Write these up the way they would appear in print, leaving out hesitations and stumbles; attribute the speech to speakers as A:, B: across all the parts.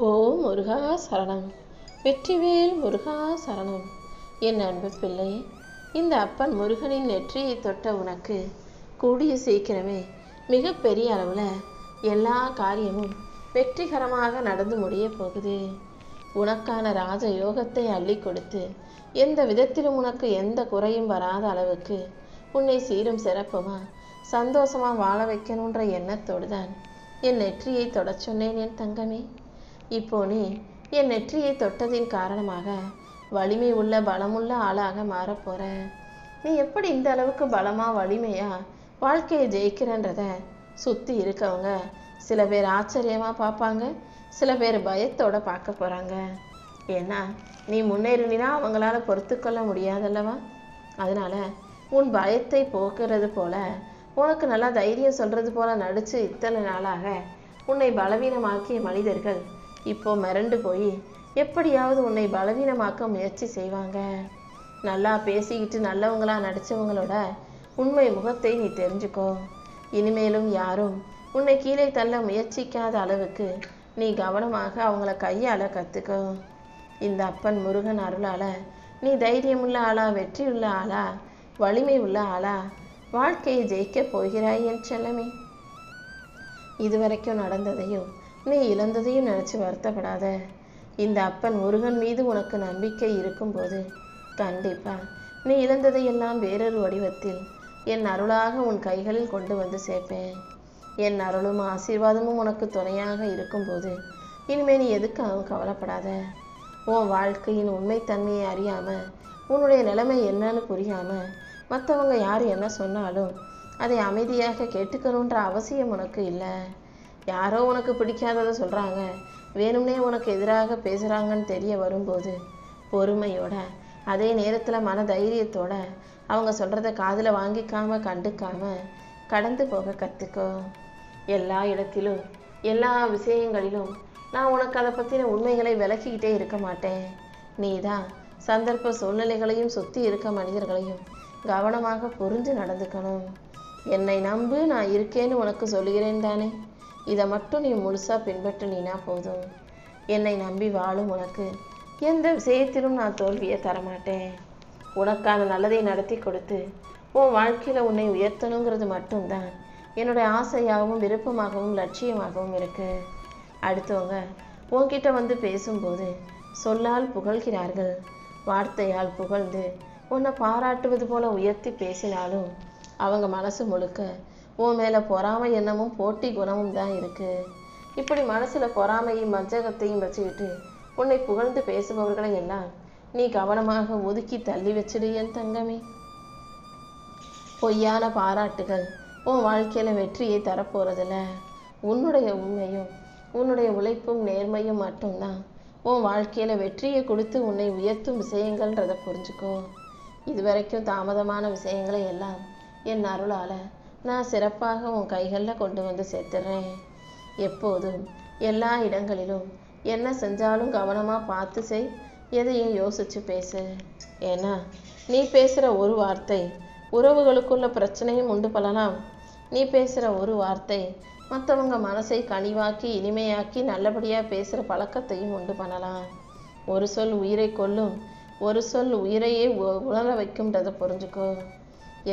A: ஓம் முருகா சரணம். வெற்றிவேல் முருகா சரணம். என் அன்பு பிள்ளையே, இந்த அப்பன் முருகனின் நெற்றியை தொட்ட உனக்கு கூடிய சீக்கிரமே மிகப்பெரிய அளவில் எல்லா காரியமும் வெற்றிகரமாக நடந்து முடிய போகுது. உனக்கான ராஜ யோகத்தை அள்ளி கொடுத்து எந்த விதத்திலும் உனக்கு எந்த குறையும் வராத அளவுக்கு உன்னை சீரும் சிறப்புமா சந்தோஷமாக வாழ வைக்கணுன்ற எண்ணத்தோடு தான் என் நெற்றியை தொடச் சொன்னேன் என் தங்கமே. இப்போ நீ என் நெற்றியை தொட்டதின் காரணமாக வலிமை உள்ள பலமுள்ள ஆளாக மாறப்போற. நீ எப்படி இந்த அளவுக்கு பலமா வலிமையா வாழ்க்கையை ஜெயிக்கிறன்றத சுற்றி இருக்கவங்க சில பேர் ஆச்சரியமாக பார்ப்பாங்க, சில பேர் பயத்தோட பார்க்க போகிறாங்க. ஏன்னா நீ முன்னேறினா அவங்களால பொறுத்து கொள்ள முடியாதல்லவா. அதனால உன் பயத்தை போக்குறது போல உனக்கு நல்லா தைரியம் சொல்கிறது போல நடித்து இத்தனை நாளாக உன்னை பலவீனமாக்கிய மனிதர்கள் இப்போ மிரண்டு போய் எப்படியாவது உன்னை பலவீனமாக்க முயற்சி செய்வாங்க. நல்லா பேசிக்கிட்டு நல்லவங்களா நடித்தவங்களோட உண்மை முகத்தை நீ தெரிஞ்சுக்கோ. இனிமேலும் யாரும் உன்னை கீழே தள்ள முயற்சிக்காத அளவுக்கு நீ கவனமாக அவங்கள கையாள கற்றுக்கோ. இந்த அப்பன் முருகன் அருளால் நீ தைரியமுள்ள ஆளா, வெற்றியுள்ள ஆளா, வலிமை உள்ள ஆளா வாழ்க்கையை ஜெயிக்க போகிறாய் என் செல்லமே. இதுவரைக்கும் நடந்ததையும் நீ இழந்ததையும் நினச்சி வருத்தப்படாத. இந்த அப்பன் முருகன் மீது உனக்கு நம்பிக்கை இருக்கும்போது கண்டிப்பா நீ இழந்ததையெல்லாம் வேறொரு வடிவத்தில் என் அருளாக உன் கைகளில் கொண்டு வந்து சேர்ப்பேன். என் அருளும் ஆசீர்வாதமும் உனக்கு துணையாக இருக்கும்போது இனிமே நீ எதுக்காகவும் கவலைப்படாத. உன் வாழ்க்கையின் உண்மைத்தன்மையை அறியாமல், உன்னுடைய நிலைமை என்னன்னு புரியாமல் மற்றவங்க யார் என்ன சொன்னாலும் அதை அமைதியாக கேட்டுக்கணுன்ற அவசியம் உனக்கு இல்லை. யாரோ உனக்கு பிடிக்காததை சொல்கிறாங்க, வேணும்னே உனக்கு எதிராக பேசுகிறாங்கன்னு தெரிய வரும்போது பொறுமையோட, அதே நேரத்தில் மன தைரியத்தோட அவங்க சொல்கிறத காதில் வாங்கிக்காம கண்டுக்காம கடந்து போக கற்றுக்கோ. எல்லா இடத்திலும் எல்லா விஷயங்களிலும் நான் உனக்கு அதை பற்றின உண்மைகளை விளக்கிக்கிட்டே இருக்க மாட்டேன். நீ தான் சந்தர்ப்ப சூழ்நிலைகளையும் சுற்றி இருக்க மனிதர்களையும் கவனமாக புரிஞ்சு நடந்துக்கணும். என்னை நம்பு, நான் இருக்கேன்னு உனக்கு சொல்லுகிறேன் தானே. இதை மட்டும் நீ முழுசாக பின்பற்றினா போதும். என்னை நம்பி வாழும் உனக்கு எந்த விஷயத்திலும் நான் தோல்வியை தரமாட்டேன். உனக்கான நல்லதை நடத்தி கொடுத்து உன் வாழ்க்கையில் உன்னை உயர்த்தணுங்கிறது மட்டும்தான் என்னுடைய ஆசையாகவும் விருப்பமாகவும் லட்சியமாகவும் இருக்கு. அடுத்தவங்க உன்கிட்ட வந்து பேசும்போது சொல்லால் புகழ்கிறார்கள், வார்த்தையால் புகழ்ந்து உன்னை பாராட்டுவது போல உயர்த்தி பேசினாலும் அவங்க மனசு முழுக்க உன் மேலே பொறாமை எண்ணமும் போட்டி குணமும் தான் இருக்கு. இப்படி மனசில் பொறாமையும் வஞ்சகத்தையும் வச்சுக்கிட்டு உன்னை புகழ்ந்து பேசுபவர்களை எல்லாம் நீ கவனமாக ஒதுக்கி தள்ளி வச்சிடு என் தங்கமே. பொய்யான பாராட்டுகள் உன் வாழ்க்கையில் வெற்றியை தரப்போறதில்ல. உன்னுடைய உண்மையும் உன்னுடைய உழைப்பும் நேர்மையும் மட்டும்தான் உன் வாழ்க்கையில் வெற்றியை கொடுத்து உன்னை உயர்த்தும் விஷயங்கள்ன்றதை புரிஞ்சுக்கோ. இதுவரைக்கும் தாமதமான விஷயங்களை எல்லாம் என் அருளால் நான் சிறப்பாக உன் கைகளில் கொண்டு வந்து சேர்த்துடுறேன். எப்போதும் எல்லா இடங்களிலும் என்ன செஞ்சாலும் கவனமாக பார்த்து செய், எதையும் யோசித்து பேசு. ஏன்னா நீ பேசுகிற ஒரு வார்த்தை உறவுகளுக்குள்ள பிரச்சனையும் உண்டு பண்ணலாம். நீ பேசுகிற ஒரு வார்த்தை மற்றவங்க மனசை கனிவாக்கி இனிமையாக்கி நல்லபடியாக பேசுகிற பழக்கத்தையும் உண்டு பண்ணலாம். ஒரு சொல் உயிரை கொல்லும், ஒரு சொல் உயிரையே உணர வைக்கும்ன்றதை புரிஞ்சுக்கோ.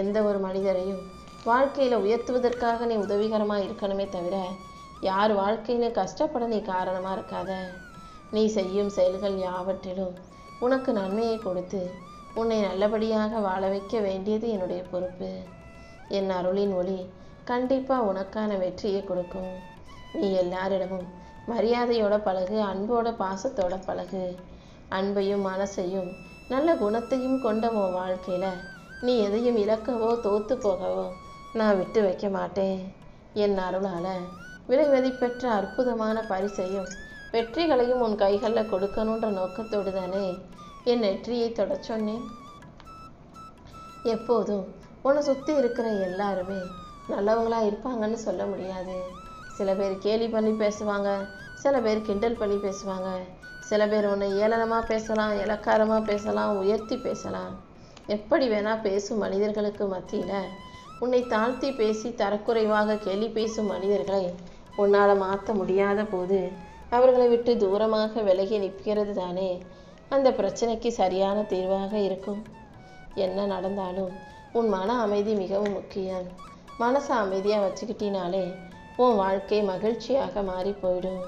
A: எந்த ஒரு மனிதரையும் வாழ்க்கையில் உயர்த்துவதற்காக நீ உதவிகரமாக இருக்கணுமே தவிர யார் வாழ்க்கையில கஷ்டப்பட நீ காரணமாக இருக்காத. நீ செய்யும் செயல்கள் யாவற்றிலும் உனக்கு நன்மையை கொடுத்து உன்னை நல்லபடியாக வாழ வைக்க வேண்டியது என்னுடைய பொறுப்பு. என் அருளின் ஒளி கண்டிப்பாக உனக்கான வெற்றியை கொடுக்கும். நீ எல்லாரிடமும் மரியாதையோட பழகு, அன்போட பாசத்தோட பழகு. அன்பையும் மனசையும் நல்ல குணத்தையும் கொண்ட உன் வாழ்க்கையில் நீ எதையும் இழக்கவோ தோத்து போகவோ நான் விட்டு வைக்க மாட்டேன். என் அருளால் விலை மதிப்பெற்ற அற்புதமான பரிசையும் வெற்றிகளையும் உன் கைகளில் கொடுக்கணுன்ற நோக்கத்தோடு தானே என் நெற்றியை தொடச் சொன்னேன். எப்போதும் உன்னை சுற்றி இருக்கிற எல்லாருமே நல்லவங்களா இருப்பாங்கன்னு சொல்ல முடியாது. சில பேர் கேலி பண்ணி பேசுவாங்க, சில பேர் கிண்டல் பண்ணி பேசுவாங்க, சில பேர் உன்னை ஏளனமாக பேசலாம், இலக்காரமாக பேசலாம், உயர்த்தி பேசலாம். எப்படி வேணால் பேசும் மனிதர்களுக்கு மத்தியில் உன்னை தாழ்த்தி பேசி தரக்குறைவாக கேலி பேசும் மனிதர்களை உன்னால் மாற்ற முடியாத போது அவர்களை விட்டு தூரமாக விலகி நிற்கிறது தானே அந்த பிரச்சனைக்கு சரியான தீர்வாக இருக்கும். என்ன நடந்தாலும் உன் மன அமைதி மிகவும் முக்கியம். மனசை அமைதியாக வச்சுக்கிட்டினாலே உன் வாழ்க்கை மகிழ்ச்சியாக மாறி போயிடும்.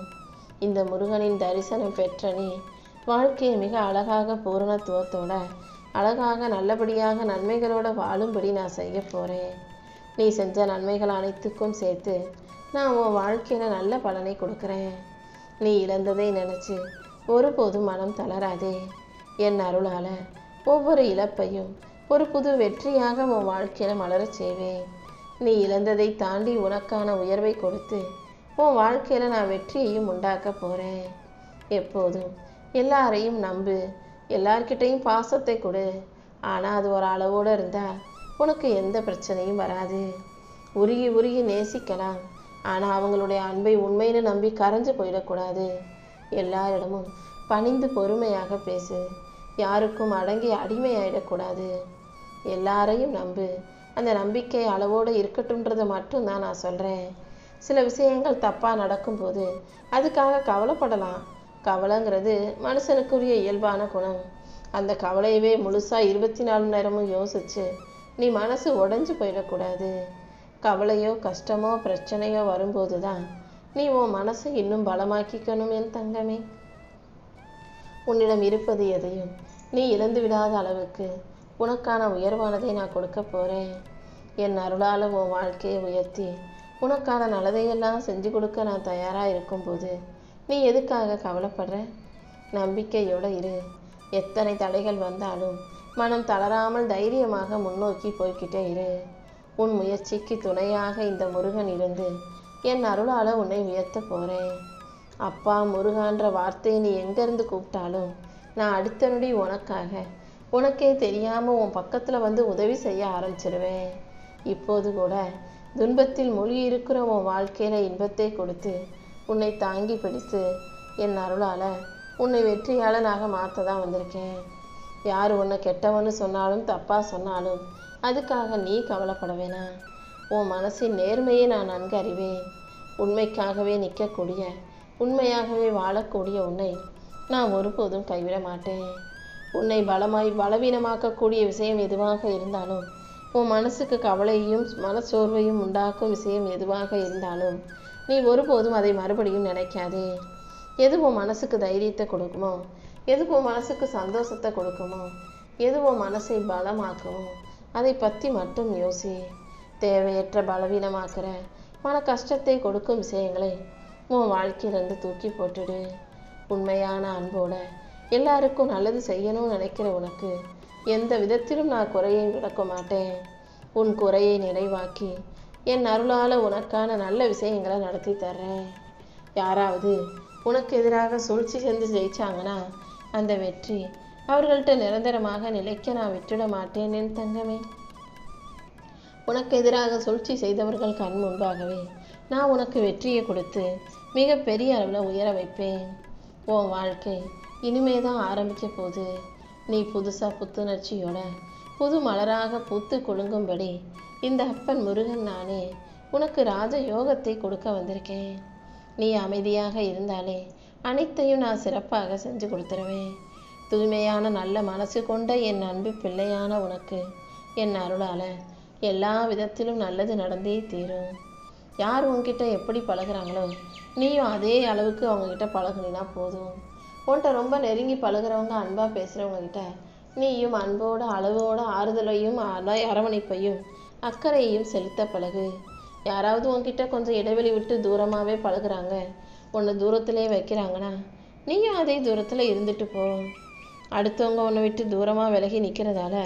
A: இந்த முருகனின் தரிசனம் பெற்ற நீ வாழ்க்கையை மிக அழகாக பூரணத்துவத்தோட அழகாக நல்லபடியாக நன்மைகளோட வாழும்படி நான் செய்ய போகிறேன். நீ செஞ்ச நன்மைகள் அனைத்துக்கும் சேர்த்து நான் உன் வாழ்க்கையில் நல்ல பலனை கொடுக்குறேன். நீ இழந்ததை நினச்சி ஒருபோதும் மனம் தளராதே. என் அருளால் ஒவ்வொரு இழப்பையும் ஒரு புது வெற்றியாக உன் வாழ்க்கையில் மலரச் செய்வேன். நீ இழந்ததை தாண்டி உனக்கான உயர்வை கொடுத்து உன் வாழ்க்கையில் நான் வெற்றியையும் உண்டாக்க போகிறேன். எப்போதும் எல்லாரையும் நம்பு, எல்லார்கிட்டையும் பாசத்தை கொடு. ஆனால் அது ஒரு அளவோடு இருந்தால் உனக்கு எந்த பிரச்சனையும் வராது. உருகி உருகி நேசிக்கலாம், ஆனால் அவங்களுடைய அன்பை உண்மைன்னு நம்பி கரைஞ்சு போயிடக்கூடாது. எல்லாரிடமும் பணிந்து பொறுமையாக பேசு, யாருக்கும் அடங்கி அடிமையாயிடக்கூடாது. எல்லாரையும் நம்பு, அந்த நம்பிக்கை அளவோடு இருக்கட்டும்ன்றதை மட்டும்தான் நான் சொல்கிறேன். சில விஷயங்கள் தப்பாக நடக்கும்போது அதுக்காக கவலைப்படலாம். கவலைங்கிறது மனுஷனுக்குரிய இயல்பான குணம். அந்த கவலையவே முழுசாக 24 மணி நேரமும் யோசிச்சு நீ மனசு உடைஞ்சு போயிடக்கூடாது. கவலையோ கஷ்டமோ பிரச்சனையோ வரும்போது தான் நீ உன் மனசை இன்னும் பலமாக்கிக்கணும் என் தங்கமே. உன்னிடம் இருப்பது எதையும் நீ இழந்து விடாத அளவுக்கு உனக்கான உயர்வானதை நான் கொடுக்க போகிறேன். என் அருளால் உன் வாழ்க்கையை உயர்த்தி உனக்கான நல்லதையெல்லாம் செஞ்சு கொடுக்க நான் தயாராக இருக்கும்போது நீ எதுக்காக கவலைப்படுற? நம்பிக்கையோடு இரு. எத்தனை தடைகள் வந்தாலும் மனம் தளராமல் தைரியமாக முன்னோக்கி போய்கிட்டே இரு. உன் முயற்சிக்கு துணையாக இந்த முருகன் இருந்து என் அருளால் உன்னை உயர்த்த போகிறேன். அப்பா முருகான்ற வார்த்தையை நீ எங்கேருந்து கூப்பிட்டாலும் நான் அடுத்த நொடி உனக்காக உனக்கே தெரியாமல் உன் பக்கத்தில் வந்து உதவி செய்ய ஆரம்பிச்சிடுவேன். இப்போது கூட துன்பத்தில் மூழ்கி இருக்கிற உன் வாழ்க்கையில் இன்பத்தை கொடுத்து உன்னை தாங்கி பிடித்து என் அருளால் உன்னை வெற்றியாளனாக மாற்ற தான் வந்திருக்கேன். யார் உன்னை கெட்டவன்னு சொன்னாலும் தப்பாக சொன்னாலும் அதுக்காக நீ கவலைப்பட வேணாம். உன் மனசின் நேர்மையை நான் நன்கு அறிவேன். உண்மைக்காகவே நிற்கக்கூடிய உண்மையாகவே வாழக்கூடிய உன்னை நான் ஒருபோதும் கைவிட மாட்டேன். உன்னை பலவீனமாக்கக்கூடிய விஷயம் எதுவாக இருந்தாலும், உன் மனசுக்கு கவலையையும் மனச்சோர்வையும் உண்டாக்கும் விஷயம் எதுவாக இருந்தாலும் நீ ஒருபோதும் அதை மறுபடியும் நினைக்காதே. எது உன் மனசுக்கு தைரியத்தை கொடுக்குமோ, எது உன் மனசுக்கு சந்தோஷத்தை கொடுக்குமோ, எது உன் மனசை பலமாக்குமோ அதை பற்றி மட்டும் யோசி. தேவையற்ற பலவீனமாக்குற மன கஷ்டத்தை கொடுக்கும் விஷயங்களை உன் வாழ்க்கையிலிருந்து தூக்கி போட்டுடு. உண்மையான அன்போட எல்லாருக்கும் நல்லது செய்யணும்னு நினைக்கிற உனக்கு எந்த விதத்திலும் நான் குறையை விளக்க மாட்டேன். உன் குறையை நிறைவாக்கி என் அருளால் உனக்கான நல்ல விஷயங்களை நடத்தி தர்றேன். யாராவது உனக்கு எதிராக சூழ்ச்சி செஞ்சு ஜெயிச்சாங்கன்னா அந்த வெற்றி அவர்கள்ட்ட நிரந்தரமாக நிலைக்க நான் விட்டுட மாட்டேன் என் தங்கமே. உனக்கு எதிராக சூழ்ச்சி செய்தவர்கள் கண் முன்பாகவே நான் உனக்கு வெற்றியை கொடுத்து மிக பெரிய அளவில் உயர வைப்பேன். உன் வாழ்க்கை இனிமே தான் ஆரம்பிக்க போகுது. நீ புதுசாக புத்துணர்ச்சியோட புது மலராக பூத்து குலுங்கும்படி இந்த அப்பன் முருகன் நானே உனக்கு ராஜ யோகத்தை கொடுக்க வந்திருக்கேன். நீ அமைதியாக இருந்தாலே அனைத்தையும் நான் சிறப்பாக செஞ்சு கொடுத்துருவேன். தூய்மையான நல்ல மனசு கொண்ட என் அன்பு பிள்ளையான உனக்கு என் அருளால் எல்லா விதத்திலும் நல்லது நடந்தே தீரும். யார் உன்கிட்ட எப்படி பழகுறாங்களோ நீயும் அதே அளவுக்கு அவங்கக்கிட்ட பழகுனா போதும். உன்கிட்ட ரொம்ப நெருங்கி பழகுறவங்க, அன்பாக பேசுகிறவங்கக்கிட்ட நீயும் அன்போட அளவோட ஆறுதலையும் அரவணைப்பையும் அக்கறையையும் செலுத்த பழகு. யாராவது உன்கிட்ட கொஞ்சம் இடைவெளி விட்டு தூரமாகவே பழகுறாங்க, உன்னை தூரத்திலே வைக்கிறாங்கன்னா நீயும் அதே தூரத்தில் இருந்துட்டு போ. அடுத்தவங்க உன்னை விட்டு தூரமாக விலகி நிற்கிறதால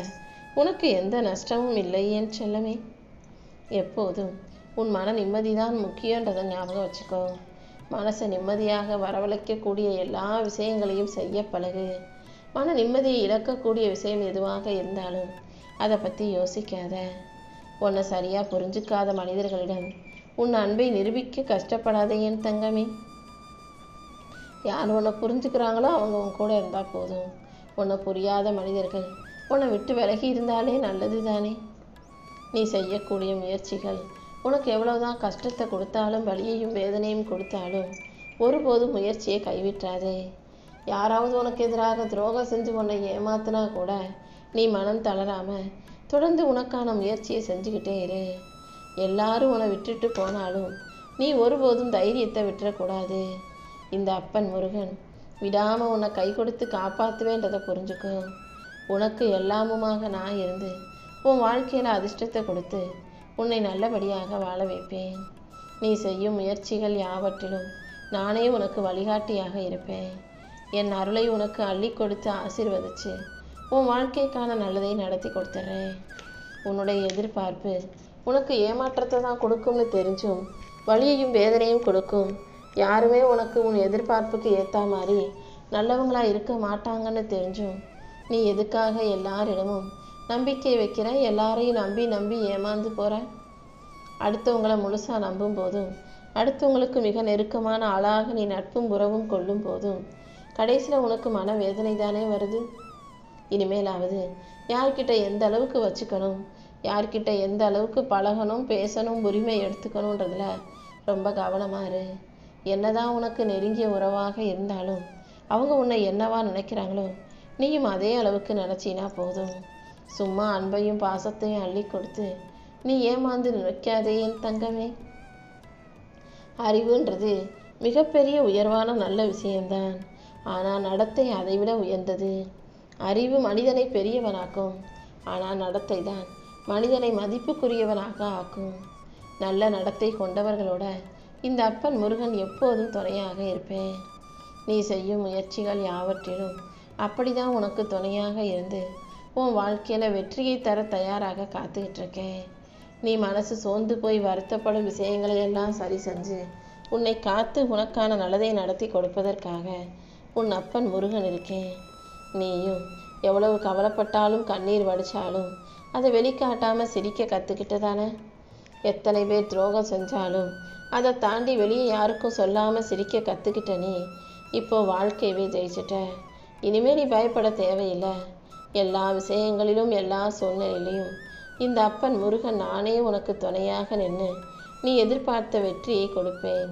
A: உனக்கு எந்த நஷ்டமும் இல்லை என் செல்லமே. எப்போதும் உன் மன நிம்மதி தான் முக்கியன்றதை ஞாபகம் வச்சுக்கோ. மனசை நிம்மதியாக வரவழைக்கக்கூடிய எல்லா விஷயங்களையும் செய்ய பழகு. மன நிம்மதியை இழக்கக்கூடிய விஷயம் எதுவாக இருந்தாலும் அதை பற்றி யோசிக்காத. உன்னை சரியாக புரிஞ்சுக்காத மனிதர்களிடம் உன் அன்பை நிரூபிக்க கஷ்டப்படாதே என் தங்கமே. யார் உன்னை புரிஞ்சுக்கிறாங்களோ அவங்க உன் கூட இருந்தால் போதும். உன்னை புரியாத மனிதர்கள் உன்னை விட்டு விலகி இருந்தாலே நல்லது தானே. நீ செய்யக்கூடிய முயற்சிகள் உனக்கு எவ்வளவுதான் கஷ்டத்தை கொடுத்தாலும் வலியையும் வேதனையும் கொடுத்தாலும் ஒருபோதும் முயற்சியை கைவிட்டாதே. யாராவது உனக்கு எதிராக துரோகம் செஞ்சு உன்னை ஏமாத்தினா கூட நீ மனம் தளராம தொடர்ந்து உனக்கான முயற்சியை செஞ்சுக்கிட்டே இரு. எல்லாரும் உன்னை விட்டுட்டு போனாலும் நீ ஒருபோதும் தைரியத்தை விட்டுறக்கூடாது. இந்த அப்பன் முருகன் விடாம உன்னை கை கொடுத்து காப்பாற்றுவேன்றதை புரிஞ்சுக்கோ. உனக்கு எல்லாமுமாக நான் இருந்து உன் வாழ்க்கையில அதிர்ஷ்டத்தை கொடுத்து உன்னை நல்லபடியாக வாழ வைப்பேன். நீ செய்யும் முயற்சிகள் யாவற்றிலும் நானே உனக்கு வழிகாட்டியாக இருப்பேன். என் அருளை உனக்கு அள்ளி கொடுத்து ஆசீர்வதிச்சு உன் வாழ்க்கைக்கான நல்லதை நடத்தி கொடுத்துட்றேன். உன்னுடைய எதிர்பார்ப்பு உனக்கு ஏமாற்றத்தை தான் கொடுக்கும்னு தெரிஞ்சும் வலியையும் வேதனையும் கொடுக்கும். யாருமே உனக்கு உன் எதிர்பார்ப்புக்கு ஏற்ற மாதிரி நல்லவங்களா இருக்க மாட்டாங்கன்னு தெரிஞ்சும் நீ எதுக்காக எல்லாரிடமும் நம்பிக்கை வைக்கிற? எல்லாரையும் நம்பி நம்பி ஏமாந்து போற. அடுத்தவங்களை முழுசா நம்பும் போதும் அடுத்தவங்களுக்கு மிக நெருக்கமான ஆளாக நீ நட்பும் உறவும் கொள்ளும் போதும் கடைசியில் உனக்கு மனவேதனை தானே வருது. இனிமேலாவது யார்கிட்ட எந்த அளவுக்கு வச்சுக்கணும், யார்கிட்ட எந்த அளவுக்கு பழகணும், பேசணும், உரிமை எடுத்துக்கணுன்றதுல ரொம்ப கவனமா இரு. என்னதான் உனக்கு நெருங்கிய உறவாக இருந்தாலும் அவங்க உன்னை என்னவா நினைக்கிறாங்களோ நீயும் அதே அளவுக்கு நினைச்சினா போதும். சும்மா அன்பையும் பாசத்தையும் அள்ளி கொடுத்து நீ ஏமாந்து நிற்காதே என் தங்கமே. அறிவுன்றது மிகப்பெரிய உயர்வான நல்ல விஷயம்தான். ஆனால் நடத்தை அதைவிட உயர்ந்தது. அறிவு மனிதனை பெரியவனாக்கும், ஆனால் நடத்தை தான் மனிதனை மதிப்புக்குரியவனாக ஆக்கும். நல்ல நடத்தை கொண்டவர்களோட இந்த அப்பன் முருகன் எப்போதும் துணையாக இருப்பேன். நீ செய்யும் முயற்சிகள் யாவற்றிலும் அப்படிதான் உனக்கு துணையாக இருந்து உன் வாழ்க்கையில வெற்றியை தர தயாராக காத்துக்கிட்டு இருக்கேன். நீ மனசு சோர்ந்து போய் வருத்தப்படும் விஷயங்களை எல்லாம் சரி செஞ்சு உன்னை காத்து உனக்கான நல்லதை நடத்தி கொடுப்பதற்காக உன் அப்பன் முருகன் இருக்கேன். நீயும் எவ்வளவு கவலைப்பட்டாலும் கண்ணீர் வடிச்சாலும் அதை வெளிக்காட்டாம சிரிக்க கத்துக்கிட்டதானே. எத்தனை பேர் துரோகம் செஞ்சாலும் அதை தாண்டி வெளியே யாருக்கும் சொல்லாம சிரிக்க கத்துக்கிட்ட நீ இப்போ வாழ்க்கையவே ஜெயிச்சிட்ட. இனிமே நீ பயப்பட தேவையில்லை. எல்லா விஷயங்களிலும் எல்லா சூழ்நிலையிலையும் இந்த அப்பன் முருகன் நானே உனக்கு துணையாக நின்று நீ எதிர்பார்த்த வெற்றியை கொடுப்பேன்.